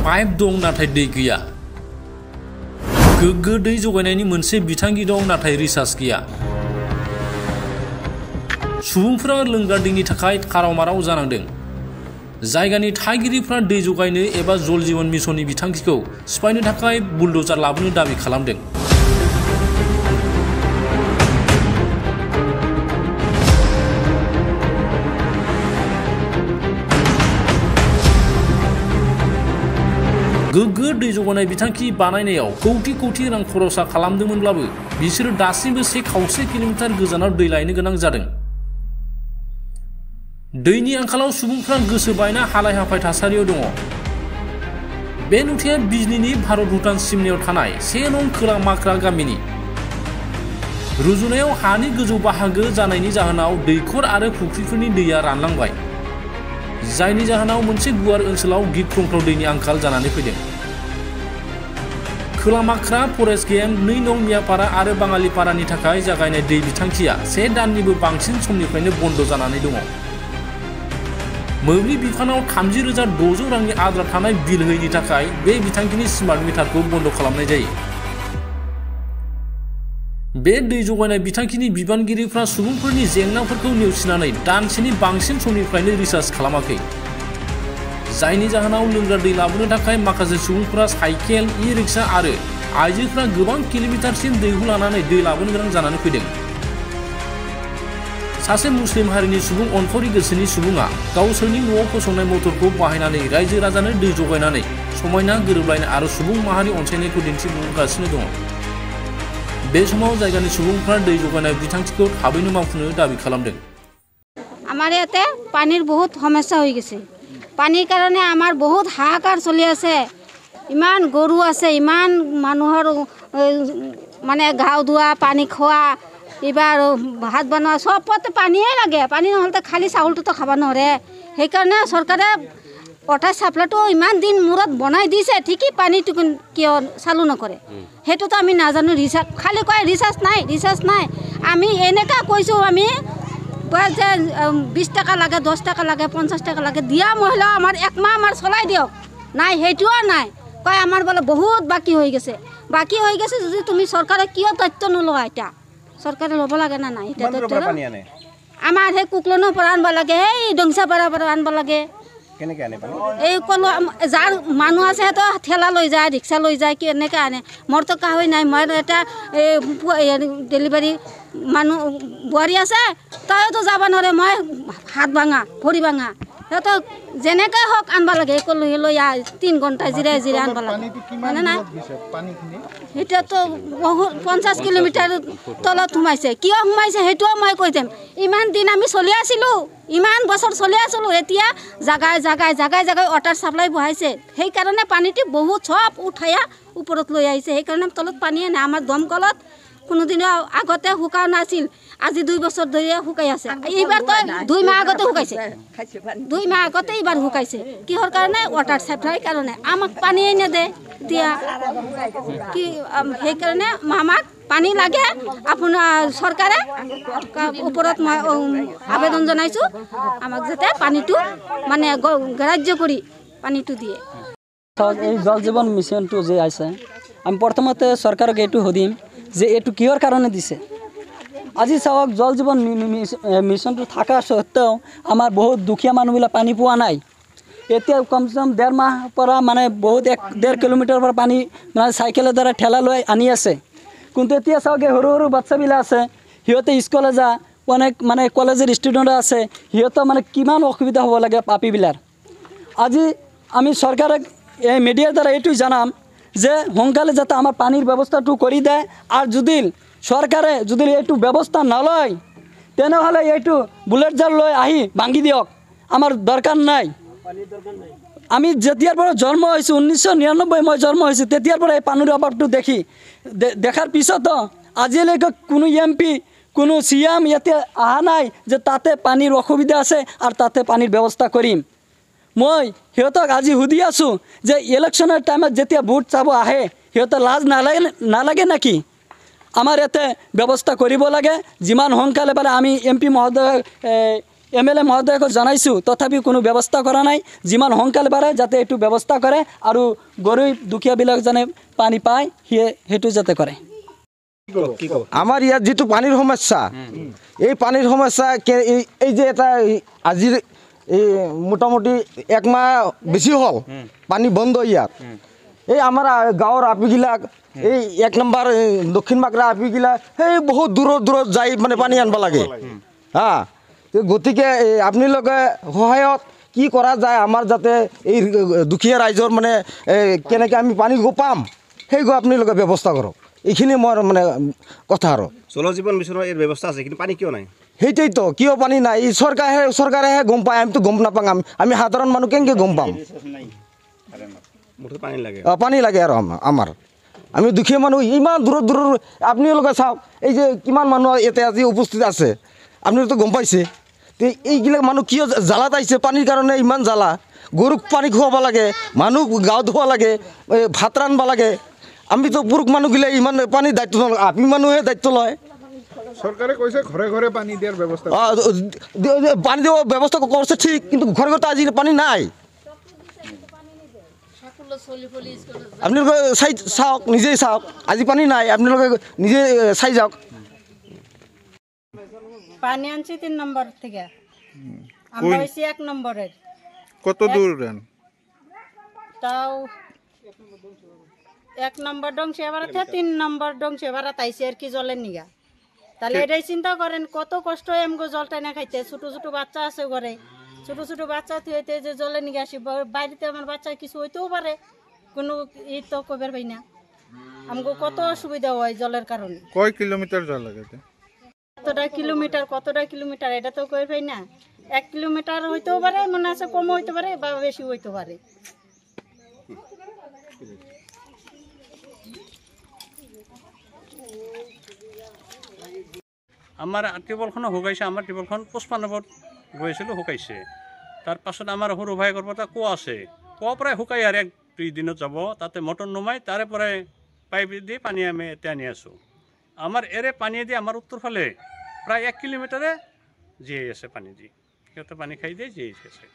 Pipe दं नाथाय दै गैया गोग्गो दै जगायनायनि मोनसे बिथांखि दं नाथाय रिसार्च गैया सुबुंफोरा लोंग्रा दैनि थाखाय खाराव-माराव जानांदों जायगानि थागिरिफ्रा दै जगायनो एबा जल जीवन मिशननि बिथांखिखौ सिफायनो थाखाय बुलडोजार लाबोनो दाबि खालामदों गोग्गो दै जगायनाय बिथांखि बानायनायाव कौटि कौटि रां खरसा खालामदोंमोनब्लाबो बिसोरो दासिमबो 1.5 किल'मिटार गोजानाव दै लायनो गोनां जादों दैनि आंखालाव सुबुंफ्रा गोसो बायना हालाय-हाफाय थासारियाव दङ बे नुथाया बिजनीनि भारत भुटान सिमनायाव थानाय 1 नं खोला माख्रा गामिनि रुजुनायाव हानि गोजौ बाहागो जानायनि जाहोनाव दैखर आरो फुख्रिफोरनि दैया रानलांबाय जायनि जाहोनाव मोनसे गुवार ओनसोलाव गिख्रंथाव दैनि आंखाल जानानै फैदों खोला माख्रा फरेस्ट गेम 2 नं मियापारा आरो बाङालिपारानि थाखाय जागायनाय दै बिथांखिया 1 दाननिबो बांसिन समनिफ्रायनो बन्द जानानै दङ मोब्लिब बिफानाव 30,600 रांनि आद्रा थानाय बिल होयैनि थाखाय बे बिथांखिनि स्मार्ट मिटारखौ बन्द खालामनाय जायो बे दै जगायनाय बिथांखिनि बिबानगिरिफ्रा सुबुंफोरनि जेंनाफोरखौ नेवसिनानै दानसेनि बांसिन समनिफ्रायनो रिसार्च खालामाखै जायनि जाहोनाव लोंग्रा दै लाबोनो थाखाय माखासे सुबुंफोरा साइकेल इ-रिक्सा आरो आइजोफ्रा गोबां किल'मिटारसिम दैहु लानानै दै लाबोनो गोनां जानानै फैदों सासे मुस्लिम हारिनि सुबुं अनफावरि गोसोनि सुबुङा गावसोरनि न'आव फसंनाय मटरखौ बाहायनानै रायजो राजानो दै जगायनानै समायना गोरोबलायनाय आरो सुबुं माहारि अनसायनायखौ दिन्थिफुंगासिनो दङ बे समाव जायगानि सुबुंफ्रा दै जगायनाय बिथांखिखौ थाबैनो मावफुंनो दाबि खालामदों আমাৰ ইয়াতে পানীৰ বহুত সমস্যা হৈ গৈছে পানীৰ কাৰণে আমাৰ বহুত হাহাকাৰ চলি আছে ইমান গৰু আছে ইমান মানুহৰ মানে গাও ধোৱা পানী খোৱা এবাৰ ভাত বনোৱা সবতে পানীয়ে লাগে পানী নহলে খালি চাউলটো খাব নোৱাৰে সেইকাৰণে চৰকাৰে ওৱাটাৰ সাপ্লাইটো ইমান দিন মূৰত বনাই দিছে ঠিকই পানীটো কিয় চালু নকৰে হেতুতো আমি নাজানো ৰিচাৰ্জ খালি কয় ৰিচাৰ্জ নাই আমি এনেকা কৈছো আমি যে 20 টাকা লাগে 10 টাকা লাগে 50 টাকা লাগে দিয়া মহিলা আমাৰ এক মাহ আমাৰ চলাই দিয়ক নাই হেতুও নাই কয় আমাৰ বলে বহুত বাকি হৈ গৈছে যদি তুমি চৰকাৰে কিয় তথ্য নলয় এটা চৰকাৰে ল'ব লাগে না নাই এটা তথ্য আমাৰ হে কুকলনৰ পৰা আনব লাগে এই ডংসা পৰা আনব লাগে কেনেকৈ আনে পানী এই কল যাৰ মানুহ আছে তো ঠেলা লৈ যায় ৰিক্সা লৈ যায় কি এনেকৈ আনে মোৰ তো কাহৈ নাই মই এটা ডেলিভাৰী মানুহ বোৱাৰী আছে তাইতো যাব নোৱাৰে মই হাত ভাঙা ভৰি ভাঙা তো যেনেকৈ হওক আনব লাগে কল লৈ 3 ঘণ্টা জিৰাই আনব লাগে মানে নাই এতিয়াতো বহুত 50 কিলোমিটাৰ তলত সোমাইছে কিয় সোমাইছে সেইটোও মই কৈ দিম ইমান দিন আমি চলি আছিলোঁ ইমান বছৰ চলি আছিলোঁ এতিয়া জাগাই ওৱাটাৰ সাপ্লাই বহাইছে সেইকাৰণে পানীটো বহুত সব উঠায়া ওপৰত লৈ আহিছে সেইকাৰণে তলত পানীয়ে নাই আমাৰ দমকলত কোনোদিন আগতে শুকাও নাছিল আজি 2 বছৰ ধৰি শুকাই আছে এইবাৰ তো 2 মাহ আগতে শুকাইছে 2 মাহ আগতে এইবাৰ শুকাইছে কিহৰ কাৰণে ওৱাটাৰ সাপ্লাই কাৰণে আমাক পানীয়ে নেদে দিয়া কি সেইকাৰণে আমাক পানী লাগে আপোনাৰ চৰকাৰে ওপৰত মই আবেদন জনাইছো আমাক যাতে পানীটো মানে গ্ৰাহ্য কৰি পানীটো দিয়ে এই জল জীবন মিশনটো যে আছে আমি প্ৰথমতে চৰকাৰক এইটো সুধিম যে এইটো কিহৰ কাৰণে দিছে আজি চাওক জল জীবন মিশনটো থাকা সত্ত্বেও আমাৰ বহুত দুখীয়া মানুহবিলাক পানী পোৱা নাই এতিয়া কমসে কম 1.5 মাহ পৰা মানে বহুত 1.5 কিলোমিটাৰ পৰা পানী মানে সাইকেলৰ দ্বাৰা ঠেলা লৈ আনি আছে কিন্তু এতিয়া চাওক সৰু বাচ্চাবিলাক আছে সিহঁতে স্কুলে যা অনেক মানে কলেজৰ ষ্টুডেণ্ট আছে সিহঁতে মানে কিমান অসুবিধা হ'ব লাগে পাপীবিলাক আজি আমি চৰকাৰক এই মিডিয়াৰ দ্বাৰা এইটো জানাম যে সোনকালে যাতে আমাৰ পানীৰ ব্যৱস্থাটো কৰি দিয়ে আৰু যদি চৰকাৰে যদি এইটো ব্যৱস্থা নলয় তেনেহ'লে এইটো বুলেট জাল লৈ আহি ভাঙি দিয়ক আমাৰ দৰকাৰ নাই আমি যেতিয়াৰ পৰা জন্ম হৈছোঁ 1999 মই জন্ম হৈছোঁ তেতিয়াৰ পৰা এই পানীৰ অভাৱটো দেখাৰ পিছতো আজিলৈকে কোনো MP কোনো CM ইয়াতে অহা নাই যে তাতে পানীৰ অসুবিধা আছে আৰু তাতে পানীৰ ব্যৱস্থা কৰিম মই সিহঁতক আজি সুধি আছোঁ যে ইলেকশ্যনৰ টাইমত যেতিয়া ভোট চাব আহে সিহঁতৰ লাজ নালাগে নেকি আমাৰ ইয়াতে ব্যৱস্থা কৰিব লাগে যিমান সোনকালে পালে আমি MP মহোদয় MLA মহোদয়ক জানাইছোঁ, তথাপিও কোনো ব্যৱস্থা কৰা নাই। যিমান সোনকালে পাৰে যাতে এইটো ব্যৱস্থা কৰে আৰু গৰীব দুখীয়াবিলাক যেনে পানী পায় সেইটো যাতে কৰে। আমাৰ ইয়াত যিটো পানীৰ সমস্যা, এই পানীৰ সমস্যা এই যে এটা আজিৰ এই মোটামুটি 1 মাহ বেছি হ'ল পানী বন্ধ ইয়াত। এই আমাৰ গাঁৱৰ আপিগিলাক এই 1 নম্বৰ দক্ষিণ মাকৰা আপিগিলা সেই বহুত দূৰত যাই মানে পানী আনব লাগে হা। গতিকে আপোনালোকে সহায়ত কি কৰা যায় আমাৰ যাতে এই দুখীয়া ৰাইজৰ মানে কেনেকৈ আমি পানী পাম সেই আপোনালোকে ব্যৱস্থা কৰক। এইখিনি মোৰ মানে কথা আৰু। জল জীৱন মিছনৰ এই ব্যৱস্থা আছে কিন্তু পানী কিয় নাই? সেইটোৱেইতো, কিয় পানী নাই? চৰকাৰেহে গম পায়, আমিতো গম নাপাওঁ। আমি সাধাৰণ মানুহ কেনেকৈ গম পাম? পানী লাগে, পানী লাগে আৰু আমাৰ আমি দুখীয়া মানুহ ইমান দূৰৰ আপোনালোকে চাওক, এই যে কিমান মানুহ ইয়াতে আজি উপস্থিত আছে আপোনালোকেতো গম পাইছে। এইবিলাক মানুহ কিয় জ্বালাত আহিছে? পানীৰ কাৰণে ইমান জ্বালা। গৰুক পানী খুৱাব লাগে, মানুহ গা ধুব লাগে, ভাত ৰান্ধিব লাগে। আমিতো পুৰুষ মানুহগিলা ইমান পানীৰ দায়িত্ব নলয়, আপি মানুহে দায়িত্ব লয়। চৰকাৰে কৈছে ঘৰে ঘৰে পানী দিয়াৰ ব্যৱস্থা, পানী দিয়াৰ ব্যৱস্থা কৰিছে ঠিক, কিন্তু ঘৰে ঘৰে আজি পানী নাই। আপোনালোকে চাওক, নিজেই চাওক, আজি পানী নাই, আপোনালোকে নিজে চাই যাওক। পানি আনছি 3 নম্বর থেকে, আমরা হইছি 1 নম্বরের। কত দূর দেন? তাও 1 নম্বর ডংসে এবার 3 নম্বর ডংসে এবার তাইছে আর কি জলের নিগা। তাহলে এটাই চিন্তা করেন কত কষ্ট আমগো জলটা না খাইতে। ছোট ছোট বাচ্চা আছে ঘরে, ছোট ছোট বাচ্চা হইতে যে জলের নিগা আসি, বাড়িতে আমার বাচ্চা কিছু হইতেও পারে, কোনো ই তো কবের পাই না। আমগো কত অসুবিধা হয় জলের কারণে। কয় কিলোমিটার জল লাগে? কতটা কিলোমিটার এটা তো কই পাই না। 1 কিলোমিটার হইতেও পারে, মনে আছে কম হইতে পারে বা বেশি হইতে পারে। আমাৰ টিউবৱেলখনো শুকাইছে। আমাৰ টিউবৱেলখন 55 ফুট গৈছিলোঁ, শুকাইছে। তাৰ পাছত আমাৰ সৰু ভাইকৰ পৰা কুঁৱা আছে, কুঁৱাৰ পৰাই শুকাই আৰু 1-2 দিনত যাব। তাতে মটৰ নমাই তাৰে পৰাই পাইপ দি পানী আমি এতিয়া আনি আছোঁ। আমাৰ এৰে পানী দি আমাৰ উত্তৰ ফালে প্ৰায় 1 কিলোমিটাৰে জীয়াই আছে পানী দি, সিহঁতে পানী খাই দিয়ে জীয়াই আছে।